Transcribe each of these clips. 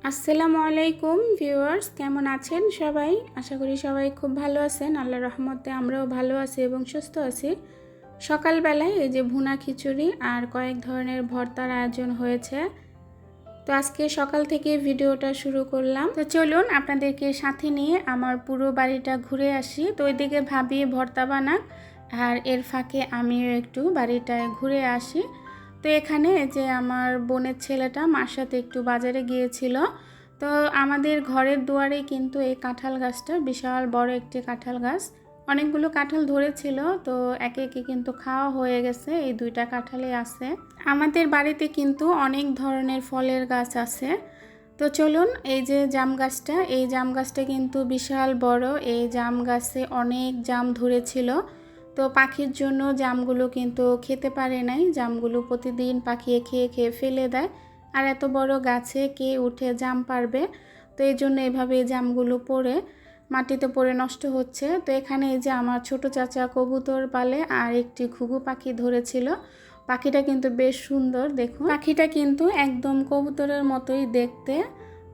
আসসালামু আলাইকুম ভিউয়ার্স, কেমন আছেন সবাই? আশা করি সবাই খুব ভালো আছেন। আল্লাহর রহমতে আমরাও ভালো আছি এবং সুস্থ আছি। সকালবেলায় এই যে ভুনা খিচুড়ি আর কয়েক ধরনের ভর্তার আয়োজন হয়েছে। তো আজকে সকাল থেকে ভিডিওটা শুরু করলাম। তো চলুন আপনাদেরকে সাথে নিয়ে আমার পুরো বাড়িটা ঘুরে আসি। তো ওইদিকে ভাবি ভর্তা বানাক আর এর ফাঁকে আমিও একটু বাড়িটায় ঘুরে আসি। তো এখানে যে আমার বোনের ছেলেটা মার সাথে একটু বাজারে গিয়েছিল। তো আমাদের ঘরের দুয়ারে কিন্তু এই কাঁঠাল গাছটা বিশাল বড় একটি কাঁঠাল গাছ, অনেকগুলো কাঁঠাল ধরেছিল। তো একে একে কিন্তু খাওয়া হয়ে গেছে, এই দুইটা কাঁঠালই আছে। আমাদের বাড়িতে কিন্তু অনেক ধরনের ফলের গাছ আছে। তো চলুন, এই যে জাম গাছটা, এই জাম গাছটা কিন্তু বিশাল বড়। এই জাম গাছে অনেক জাম ধরেছিল। তো পাখির জন্য জামগুলো কিন্তু খেতে পারে নাই, জামগুলো প্রতিদিন পাখি খেয়ে খেয়ে ফেলে দেয়। আর এত বড় গাছে কে উঠে জাম পারবে? তো এই জন্য এভাবে জামগুলো পড়ে মাটিতে পড়ে নষ্ট হচ্ছে। তো এখানে এই যে আমার ছোট চাচা কবুতর পালে আর একটি ঘুঘু পাখি ধরেছিল। পাখিটা কিন্তু বেশ সুন্দর, দেখুন পাখিটা কিন্তু একদম কবুতরের মতোই দেখতে।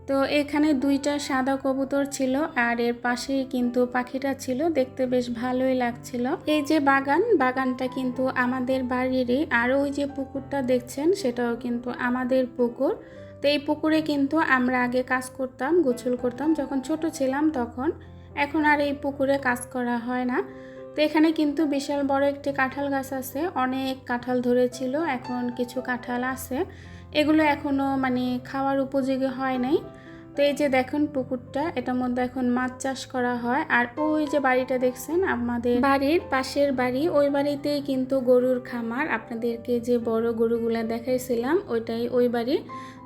তো এখানে দুইটা সাদা কবুতর ছিল আর এর পাশেই কিন্তু পাখিটা ছিল, দেখতে বেশ ভালোই লাগছিল। এই যে বাগানটা কিন্তু আমাদের বাড়িরই। আর ওই যে পুকুরটা দেখছেন সেটাও কিন্তু আমাদের পুকুর। তো এই পুকুরে কিন্তু আমরা আগে কাজ করতাম, গোসল করতাম যখন ছোট ছিলাম তখন। এখন আর এই পুকুরে কাজ করা হয় না। তো এখানে কিন্তু বিশাল বড় একটি কাঁঠাল গাছ আছে, অনেক কাঁঠাল ধরেছিল, এখন কিছু কাঁঠাল আছে, এগুলো এখনও খাওয়ার উপযোগী হয় নাই। তো এই যে দেখুন পুকুরটা, এটার মধ্যে এখন মাছ চাষ করা হয়। আর ওই যে বাড়িটা দেখছেন আমাদের বাড়ির পাশের বাড়ি, ওই বাড়িতেই কিন্তু গরুর খামার। আপনাদেরকে যে বড় গরুগুলা দেখাইছিলাম ওইটাই ওই বাড়ি।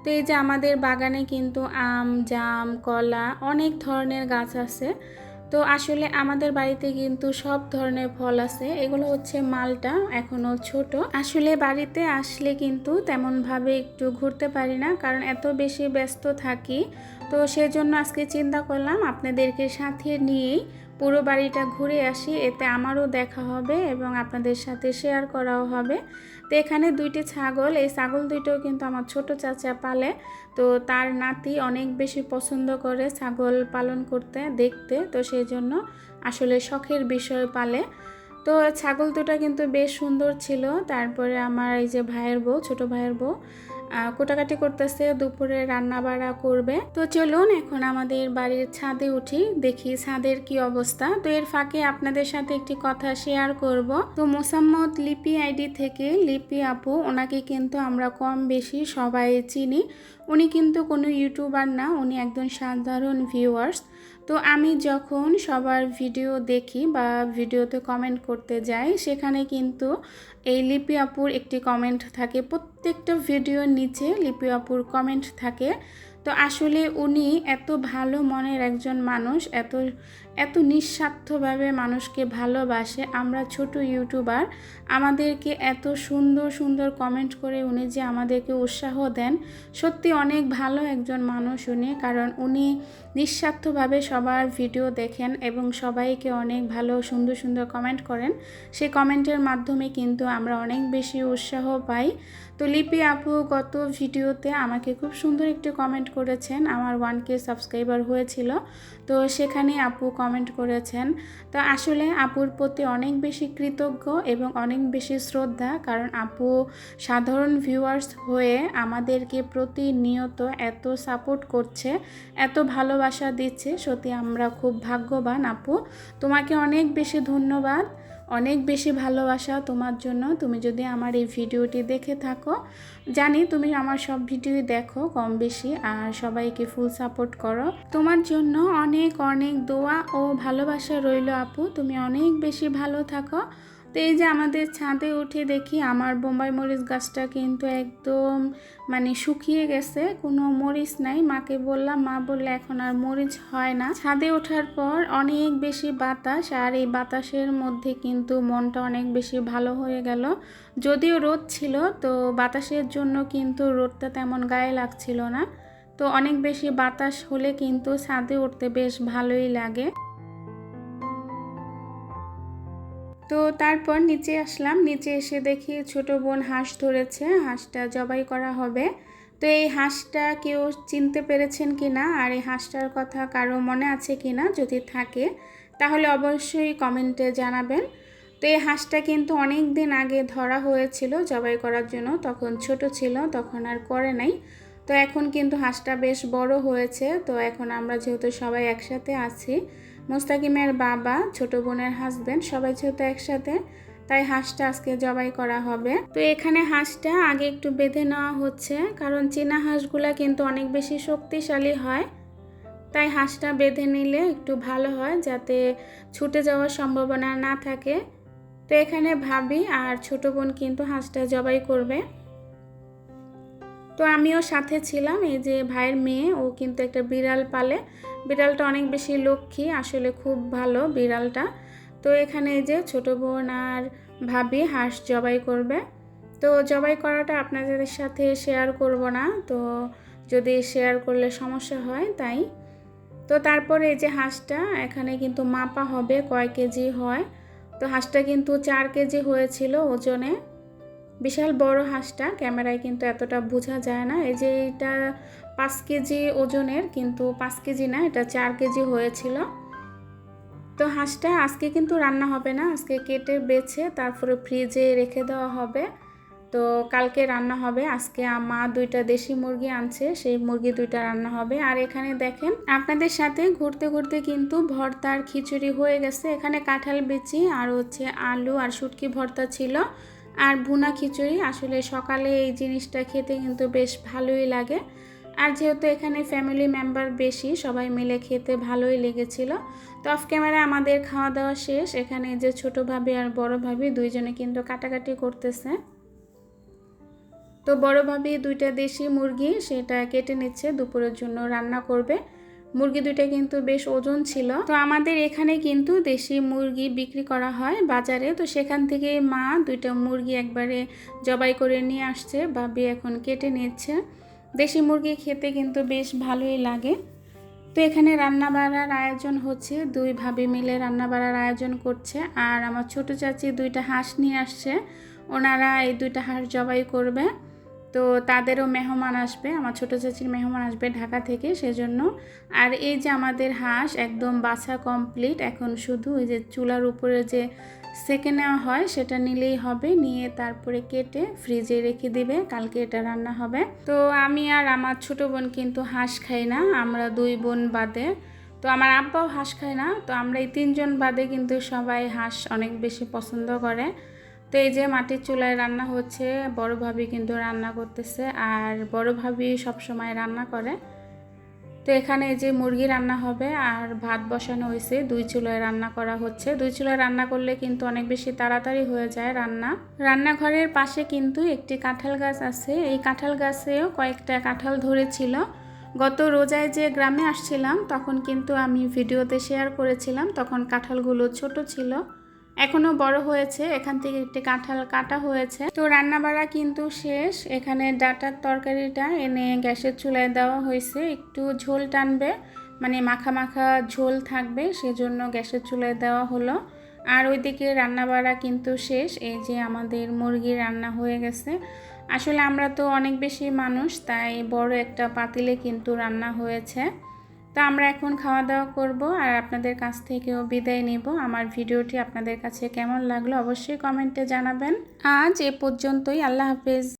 তো এই যে আমাদের বাগানে কিন্তু আম, জাম, কলা অনেক ধরনের গাছ আছে। তো আসলে আমাদের বাড়িতে কিন্তু সব ধরনের ফল আছে। এগুলো হচ্ছে মালটা, এখনো ছোট। আসলে বাড়িতে আসলে কিন্তু তেমনভাবে একটু ঘুরতে পারি না, কারণ এত বেশি ব্যস্ত থাকি। তো সেজন্য আজকে চিন্তা করলাম আপনাদেরকে সাথে নিয়েই পুরো বাড়িটা ঘুরে আসি, এতে আমারও দেখা হবে এবং আপনাদের সাথে শেয়ার করাও হবে। তো এখানে দুইটি ছাগল, এই ছাগল দুইটাও কিন্তু আমার ছোট চাচা পালে। তো তার নাতি অনেক বেশি পছন্দ করে ছাগল পালন করতে, দেখতে। তো সেই জন্য আসলে শখের বিষয় পালে। তো ছাগল দুটো কিন্তু বেশ সুন্দর ছিল। তারপরে আমার এই যে ভাইয়ের বউ, ছোট ভাইয়ের বউ কোটাকাটি করতেছে, দুপুরে রান্না বাড়া করবে। তো চলুন এখন আমাদের বাড়ির ছাদে উঠি, দেখি ছাদের কি অবস্থা। তো এর ফাঁকে আপনাদের সাথে একটি কথা শেয়ার করব। তো মোসাম্মদ লিপি আইডি থেকে লিপি আপু, ওনাকে কিন্তু আমরা কম বেশি সবাই চিনি। উনি কিন্তু কোনো ইউটিউবার না, উনি একজন সাধারণ ভিউয়ার্স। তো আমি যখন সবার ভিডিও দেখি বা ভিডিওতে কমেন্ট করতে যাই, সেখানে কিন্তু এই লিপি আপুর একটি কমেন্ট থাকে, প্রত্যেকটা ভিডিওর নিচে লিপি আপুর কমেন্ট থাকে। তো আসলে উনি এত ভালো মনের একজন মানুষ, এত এত নিঃস্বার্থভাবে মানুষকে ভালোবাসে। আমরা ছোট ইউটিউবার, আমাদেরকে এত সুন্দর সুন্দর কমেন্ট করে উনি যে আমাদেরকে উৎসাহ দেন, সত্যি অনেক ভালো একজন মানুষ উনি। কারণ উনি নিঃস্বার্থভাবে সবার ভিডিও দেখেন এবং সবাইকে অনেক ভালো সুন্দর সুন্দর কমেন্ট করেন। সেই কমেন্টের মাধ্যমে কিন্তু আমরা অনেক বেশি উৎসাহ পাই। তো লিপি আপু গত ভিডিওতে আমাকে খুব সুন্দর একটি কমেন্ট করেছেন, আমার 1K সাবস্ক্রাইবার হয়েছিল। তো সেখানে আপু কমেন্ট করেছেন। তো আসলে আপুর প্রতি অনেক বেশি কৃতজ্ঞ এবং অনেক বেশি শ্রদ্ধা, কারণ আপু সাধারণ ভিউয়ার্স হয়ে আমাদেরকে প্রতিনিয়ত এত সাপোর্ট করছে, এত ভালোবাসা দিচ্ছে। সত্যি আমরা খুব ভাগ্যবান আপু, তোমাকে অনেক বেশি ধন্যবাদ, অনেক বেশি ভালোবাসা তোমার জন্য। তুমি যদি আমার এই ভিডিওটি দেখে থাকো, জানি তুমি আমার সব ভিডিওই দেখো কম বেশি আর সবাইকে ফুল সাপোর্ট করো। তোমার জন্য অনেক অনেক দোয়া ও ভালোবাসা রইল আপু, তুমি অনেক বেশি ভালো থাকো। তো এই যে আমাদের ছাদে উঠে দেখি আমার বোম্বাই মরিচ গাছটা কিন্তু একদম শুকিয়ে গেছে, কোনো মরিচ নাই। মাকে বললাম, মা বললে এখন আর মরিচ হয় না। ছাদে ওঠার পর অনেক বেশি বাতাস, আর এই বাতাসের মধ্যে কিন্তু মনটা অনেক বেশি ভালো হয়ে গেল। যদিও রোদ ছিল, তো বাতাসের জন্য কিন্তু রোদটা তেমন গায়ে লাগছিল না। তো অনেক বেশি বাতাস হলে কিন্তু ছাদে উঠতে বেশ ভালোই লাগে। তো তারপর নিচে আসলাম, নিচে এসে দেখি ছোট বোন হাঁস ধরেছে, হাঁসটা জবাই করা হবে। তো এই হাঁসটা কেউ চিনতে পেরেছেন কি না, আর এই হাঁসটার কথা কারো মনে আছে কি না, যদি থাকে তাহলে অবশ্যই কমেন্টে জানাবেন। তো এই হাঁসটা কিন্তু অনেক দিন আগে ধরা হয়েছিল জবাই করার জন্য, তখন ছোট ছিল, তখন আর করে নাই। তো এখন কিন্তু হাঁসটা বেশ বড় হয়েছে। তো এখন আমরা যেহেতু সবাই একসাথে আছি, মুস্তাকিমের বাবা, ছোট বোনের হাজবেন্ড, সবাই যেহেতু একসাথে, তাই হাঁসটা আজকে জবাই করা হবে। তো এখানে হাঁসটা আগে একটু বেঁধে নেওয়া হচ্ছে, কারণ চীনা হাঁসগুলা কিন্তু অনেক বেশি শক্তিশালী হয়, তাই হাঁসটা বেঁধে নিলে একটু ভালো হয়, যাতে ছুটে যাওয়ার সম্ভাবনা না থাকে। তো এখানে ভাবি আর ছোট বোন কিন্তু হাঁসটা জবাই করবে। তো আমিও সাথে ছিলাম। এই যে ভাইয়ের মেয়ে, ও কিন্তু একটা বিড়াল পালে। বিড়ালটা অনেক বেশি লক্ষ্মী, আসলে খুব ভালো বিড়ালটা। তো এখানে এই যে ছোট বোন আর ভাবি হাঁস জবাই করবে। তো জবাই করাটা আপনাদের সাথে শেয়ার করব না, তো যদি শেয়ার করলে সমস্যা হয় তাই। তো তারপরে এই যে হাঁসটা এখানে কিন্তু মাপা হবে কয় কেজি হয়। তো হাঁসটা কিন্তু 4 কেজি হয়েছিল ওজনে, বিশাল বড় হাঁসটা, ক্যামেরায় কিন্তু এতটা বোঝা যায় না। এই যে এটা 5 কেজি ওজনের, কিন্তু 5 কেজি না, এটা 4 কেজি হয়েছিল। তো হাঁসটা আজকে কিন্তু রান্না হবে না, আজকে কেটে বেছে তারপরে ফ্রিজে রেখে দেওয়া হবে। তো কালকে রান্না হবে। আজকে মা 2টা দেশি মুরগি আনছে, সেই মুরগি 2টা রান্না হবে। আর এখানে দেখেন, আপনাদের সাথে ঘুরতে ঘুরতে কিন্তু ভর্তার খিচুড়ি হয়ে গেছে। এখানে কাঁঠাল বিচি আর হচ্ছে আলু আর শুটকি ভর্তা ছিল, আর ভুনা খিচুড়ি। আসলে সকালে এই জিনিসটা খেতে কিন্তু বেশ ভালোই লাগে, আর যেহেতু এখানে ফ্যামিলি মেম্বার বেশি, সবাই মিলে খেতে ভালোই লেগেছিল। তো অফ ক্যামেরা আমাদের খাওয়া দাওয়া শেষ। এখানে যে ছোট ভাবি আর বড় ভাবি দুইজনে কিন্তু কাটাকাটি করতেছে। তো বড় ভাবি 2টা দেশি মুরগি সেটা কেটে নিচ্ছে, দুপুরের জন্য রান্না করবে। মুরগি 2টা কিন্তু বেশ ওজন ছিল। তো আমাদের এখানে কিন্তু দেশি মুরগি বিক্রি করা হয় বাজারে, তো সেখান থেকে মা 2টা মুরগি একবারে জবাই করে নিয়ে আসছে, ভাবি এখন কেটে নিচ্ছে। দেশি মুরগি খেতে কিন্তু বেশ ভালোই লাগে। তো এখানে রান্না বাড়ার আয়োজন হচ্ছে, 2 ভাবি মিলে রান্না বাড়ার আয়োজন করছে। আর আমার ছোট চাচি 2টা হাঁস নিয়ে আসছে, ওনারা এই 2টা হাঁস জবাই করবে। তো তাদেরও মেহমান আসবে, আমার ছোট চাচির মেহমান আসবে ঢাকা থেকে, সেজন্য। আর এই যে আমাদের হাঁস একদম বাছা কমপ্লিট, এখন শুধু ওই যে চুলার উপরে যে সেকে নেওয়া হয় সেটা নিলেই হবে, নিয়ে তারপরে কেটে ফ্রিজে রেখে দিবে, কালকে এটা রান্না হবে। তো আমি আর আমার ছোট বোন কিন্তু হাঁস খাই না, আমরা 2 বোন বাদে। তো আমার আব্বাও হাঁস খায় না, তো আমরা এই 3 জন বাদে কিন্তু সবাই হাঁস অনেক বেশি পছন্দ করে। তো এই যে মাটির চুলায় রান্না হচ্ছে, বড় ভাবি কিন্তু রান্না করতেছে, আর বড় ভাবি সবসময় রান্না করে। তো এখানে এই যে মুরগি রান্না হবে আর ভাত বসানো হয়েছে, 2 চুলায় রান্না করা হচ্ছে। 2 চুলায় রান্না করলে কিন্তু অনেক বেশি তাড়াতাড়ি হয়ে যায় রান্না। রান্নাঘরের পাশে কিন্তু একটি কাঁঠাল গাছ আছে, এই কাঁঠাল গাছেও কয়েকটা কাঁঠাল ধরেছিল। গত রোজায় যে গ্রামে আসছিলাম তখন কিন্তু আমি ভিডিওতে শেয়ার করেছিলাম, তখন কাঁঠালগুলো ছোট ছিল, এখনও বড় হয়েছে। এখান থেকে একটি কাঁঠাল কাটা হয়েছে। তো রান্না বাড়া কিন্তু শেষ। এখানে ডাটার তরকারিটা এনে গ্যাসের চুলায় দেওয়া হয়েছে, একটু ঝোল টানবে, মানে মাখা মাখা ঝোল থাকবে, সেজন্য গ্যাসের চুলায় দেওয়া হলো। আর ওইদিকে রান্না বাড়া কিন্তু শেষ। এই যে আমাদের মুরগি রান্না হয়ে গেছে। আসলে আমরা তো অনেক বেশি মানুষ, তাই বড় একটা পাতিলে কিন্তু রান্না হয়েছে। তো আমরা এখন খাওয়া দাওয়া করব, আর আপনাদের কাছ থেকেও বিদায় নেব। আমার ভিডিওটি আপনাদের কাছে কেমন লাগলো অবশ্যই কমেন্টে জানাবেন। আজ এ পর্যন্তই, আল্লাহ হাফেজ।